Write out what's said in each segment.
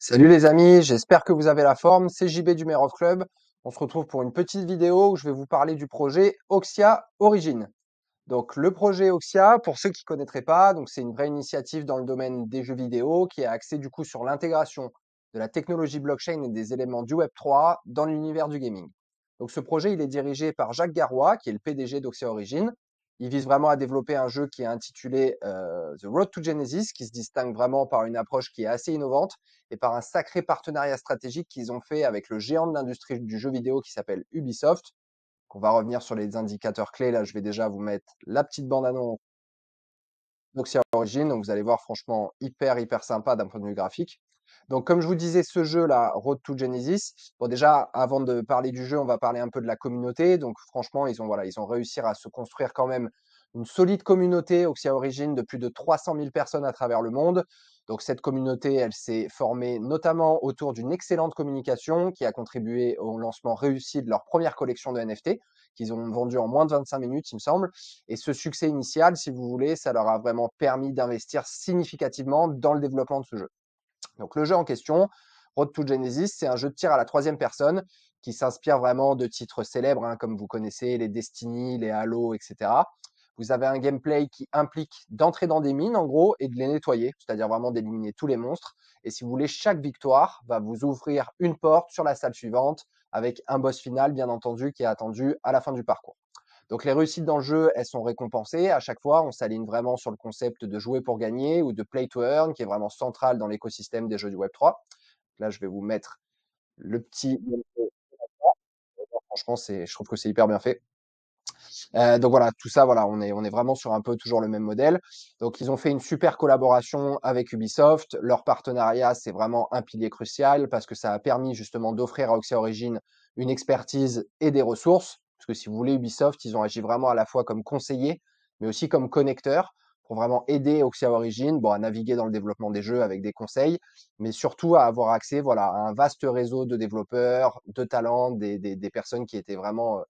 Salut les amis, j'espère que vous avez la forme. C'est JB du Mayor of Club. On se retrouve pour une petite vidéo où je vais vous parler du projet Oxia Origin. Donc le projet Oxia, pour ceux qui ne connaîtraient pas, donc c'est une vraie initiative dans le domaine des jeux vidéo qui est axée du coup sur l'intégration de la technologie blockchain et des éléments du Web3 dans l'univers du gaming. Donc ce projet, il est dirigé par Jacques Garois, qui est le PDG d'Oxia Origin. Il vise vraiment à développer un jeu qui est intitulé The Road to Genesis, qui se distingue vraiment par une approche qui est assez innovante et par un sacré partenariat stratégique qu'ils ont fait avec le géant de l'industrie du jeu vidéo qui s'appelle Ubisoft. On va revenir sur les indicateurs clés. Là, je vais déjà vous mettre la petite bande-annonce d'Oxia Origin. Donc, vous allez voir, franchement, hyper sympa d'un point de vue graphique. Donc, comme je vous disais, ce jeu-là, Road to Genesis, bon, déjà, avant de parler du jeu, on va parler un peu de la communauté. Donc, franchement, ils ont réussi à se construire quand même une solide communauté Oxia Origin de plus de 300 000 personnes à travers le monde. Donc, cette communauté, elle s'est formée notamment autour d'une excellente communication qui a contribué au lancement réussi de leur première collection de NFT qu'ils ont vendu en moins de 25 minutes, il me semble. Et ce succès initial, si vous voulez, ça leur a vraiment permis d'investir significativement dans le développement de ce jeu. Donc le jeu en question, Road to Genesis, c'est un jeu de tir à la troisième personne qui s'inspire vraiment de titres célèbres, hein, comme vous connaissez les Destiny, les Halo, etc. Vous avez un gameplay qui implique d'entrer dans des mines, en gros, et de les nettoyer, c'est-à-dire vraiment d'éliminer tous les monstres. Et si vous voulez, chaque victoire va vous ouvrir une porte sur la salle suivante, avec un boss final, bien entendu, qui est attendu à la fin du parcours. Donc les réussites dans le jeu, elles sont récompensées. À chaque fois, on s'aligne vraiment sur le concept de jouer pour gagner ou de play to earn, qui est vraiment central dans l'écosystème des jeux du Web3. Là, je vais vous mettre le petit. Franchement, je trouve que c'est hyper bien fait. Donc voilà, tout ça, voilà, on est vraiment sur un peu toujours le même modèle. Donc ils ont fait une super collaboration avec Ubisoft. Leur partenariat, c'est vraiment un pilier crucial parce que ça a permis justement d'offrir à Oxia Origin une expertise et des ressources. Parce que si vous voulez, Ubisoft, ils ont agi vraiment à la fois comme conseiller, mais aussi comme connecteur pour vraiment aider Oxia Origin, bon, à naviguer dans le développement des jeux avec des conseils, mais surtout à avoir accès, voilà, à un vaste réseau de développeurs, de talents, des personnes qui étaient vraiment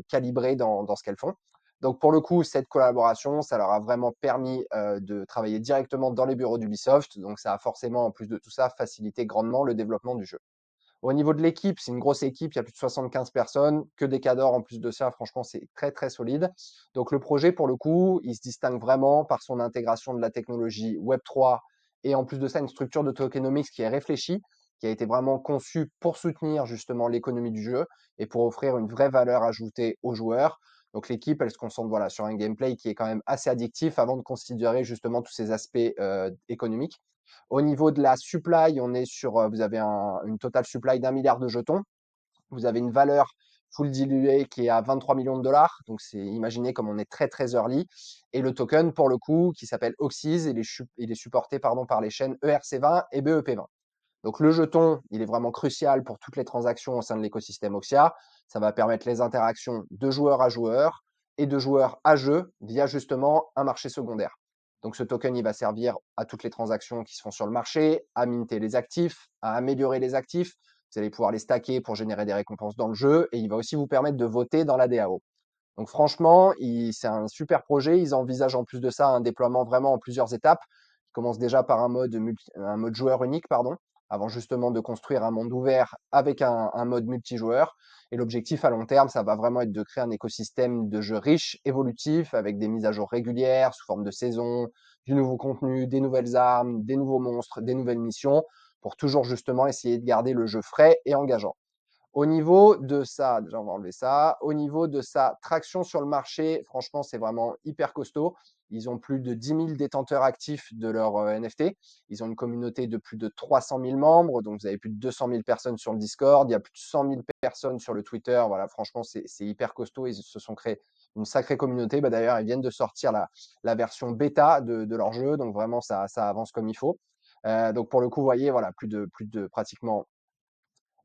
calibrées dans ce qu'elles font. Donc pour le coup, cette collaboration, ça leur a vraiment permis de travailler directement dans les bureaux d'Ubisoft. Donc ça a forcément, en plus de tout ça, facilité grandement le développement du jeu. Au niveau de l'équipe, c'est une grosse équipe, il y a plus de 75 personnes, que des cadors en plus de ça, franchement, c'est très solide. Donc le projet, pour le coup, il se distingue vraiment par son intégration de la technologie Web3 et en plus de ça, une structure de tokenomics qui est réfléchie, qui a été vraiment conçue pour soutenir justement l'économie du jeu et pour offrir une vraie valeur ajoutée aux joueurs. Donc l'équipe, elle se concentre voilà, sur un gameplay qui est quand même assez addictif avant de considérer justement tous ces aspects économiques. Au niveau de la supply, on est sur, vous avez une total supply d'1 milliard de jetons. Vous avez une valeur full diluée qui est à 23 millions de dollars. Donc, imaginez comme on est très early. Et le token, pour le coup, qui s'appelle Oxys, il est supporté par les chaînes ERC20 et BEP20. Donc, le jeton, il est vraiment crucial pour toutes les transactions au sein de l'écosystème Oxia. Ça va permettre les interactions de joueur à joueur et de joueur à jeu via justement un marché secondaire. Donc, ce token, il va servir à toutes les transactions qui se font sur le marché, à minter les actifs, à améliorer les actifs. Vous allez pouvoir les stacker pour générer des récompenses dans le jeu et il va aussi vous permettre de voter dans la DAO. Donc franchement, c'est un super projet. Ils envisagent en plus de ça un déploiement vraiment en plusieurs étapes. Ils commencent déjà par un mode joueur unique, pardon, avant justement de construire un monde ouvert avec un mode multijoueur. Et l'objectif à long terme, ça va vraiment être de créer un écosystème de jeux riche, évolutif, avec des mises à jour régulières sous forme de saison, du nouveau contenu, des nouvelles armes, des nouveaux monstres, des nouvelles missions, pour toujours justement essayer de garder le jeu frais et engageant. Au niveau de ça, déjà on va enlever ça. Au niveau de sa traction sur le marché, franchement, c'est vraiment hyper costaud. Ils ont plus de 10 000 détenteurs actifs de leur NFT. Ils ont une communauté de plus de 300 000 membres. Donc, vous avez plus de 200 000 personnes sur le Discord. Il y a plus de 100 000 personnes sur le Twitter. Voilà, franchement, c'est hyper costaud. Ils se sont créés une sacrée communauté. Bah, d'ailleurs, ils viennent de sortir la version bêta de leur jeu. Donc, vraiment, ça avance comme il faut. Donc, pour le coup, vous voyez, voilà, plus de pratiquement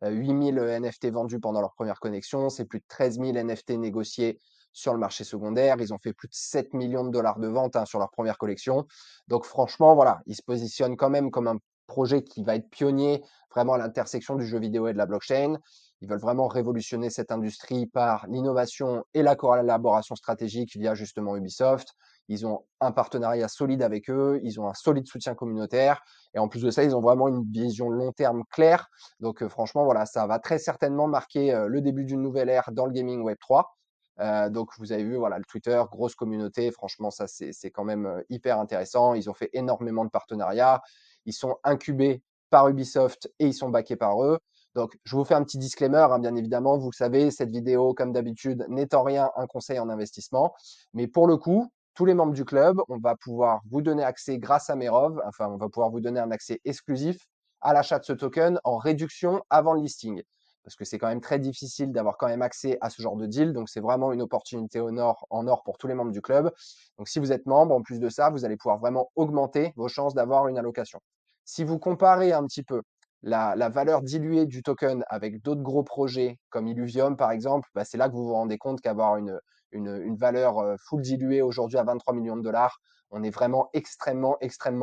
8000 NFT vendus pendant leur première connexion, c'est plus de 13 000 NFT négociés sur le marché secondaire. Ils ont fait plus de 7 millions de dollars de ventes sur leur première collection. Donc franchement, voilà, ils se positionnent quand même comme un projet qui va être pionnier vraiment à l'intersection du jeu vidéo et de la blockchain. Ils veulent vraiment révolutionner cette industrie par l'innovation et la collaboration stratégique via justement Ubisoft. Ils ont un partenariat solide avec eux, ils ont un solide soutien communautaire et en plus de ça, ils ont vraiment une vision long terme claire. Donc franchement, voilà, ça va très certainement marquer le début d'une nouvelle ère dans le gaming Web3. Donc vous avez vu, voilà, le Twitter, grosse communauté, franchement, ça c'est quand même hyper intéressant. Ils ont fait énormément de partenariats, ils sont incubés par Ubisoft et ils sont backés par eux. Donc je vous fais un petit disclaimer, hein, bien évidemment, vous le savez, cette vidéo, comme d'habitude, n'est en rien un conseil en investissement. Mais pour le coup, tous les membres du club, on va pouvoir vous donner accès grâce à Merov, enfin, on va pouvoir vous donner un accès exclusif à l'achat de ce token en réduction avant le listing. Parce que c'est quand même très difficile d'avoir quand même accès à ce genre de deal. Donc, c'est vraiment une opportunité en or pour tous les membres du club. Donc, si vous êtes membre, en plus de ça, vous allez pouvoir vraiment augmenter vos chances d'avoir une allocation. Si vous comparez un petit peu la valeur diluée du token avec d'autres gros projets comme Illuvium, par exemple, bah, c'est là que vous vous rendez compte qu'avoir une valeur full diluée aujourd'hui à 23 millions de dollars, on est vraiment extrêmement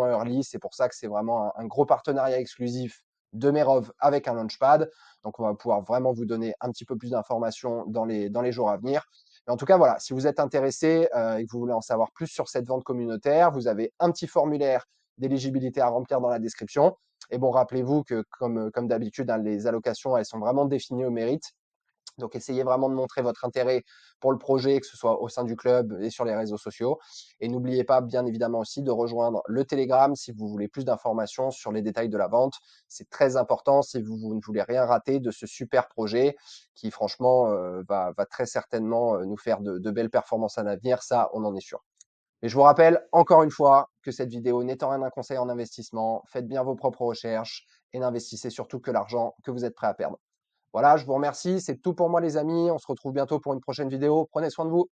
early. C'est pour ça que c'est vraiment un gros partenariat exclusif de Merov avec un launchpad. Donc, on va pouvoir vraiment vous donner un petit peu plus d'informations dans les jours à venir. Mais en tout cas, voilà, si vous êtes intéressé et que vous voulez en savoir plus sur cette vente communautaire, vous avez un petit formulaire d'éligibilité à remplir dans la description. Et bon, rappelez-vous que comme d'habitude, hein, les allocations, elles sont vraiment définies au mérite. Donc, essayez vraiment de montrer votre intérêt pour le projet, que ce soit au sein du club et sur les réseaux sociaux. Et n'oubliez pas, bien évidemment aussi, de rejoindre le Telegram si vous voulez plus d'informations sur les détails de la vente. C'est très important si vous ne voulez rien rater de ce super projet qui, franchement, va très certainement nous faire de belles performances à l'avenir. Ça, on en est sûr. Et je vous rappelle encore une fois que cette vidéo n'est en rien un conseil en investissement. Faites bien vos propres recherches et n'investissez surtout que l'argent que vous êtes prêt à perdre. Voilà, je vous remercie. C'est tout pour moi, les amis. On se retrouve bientôt pour une prochaine vidéo. Prenez soin de vous.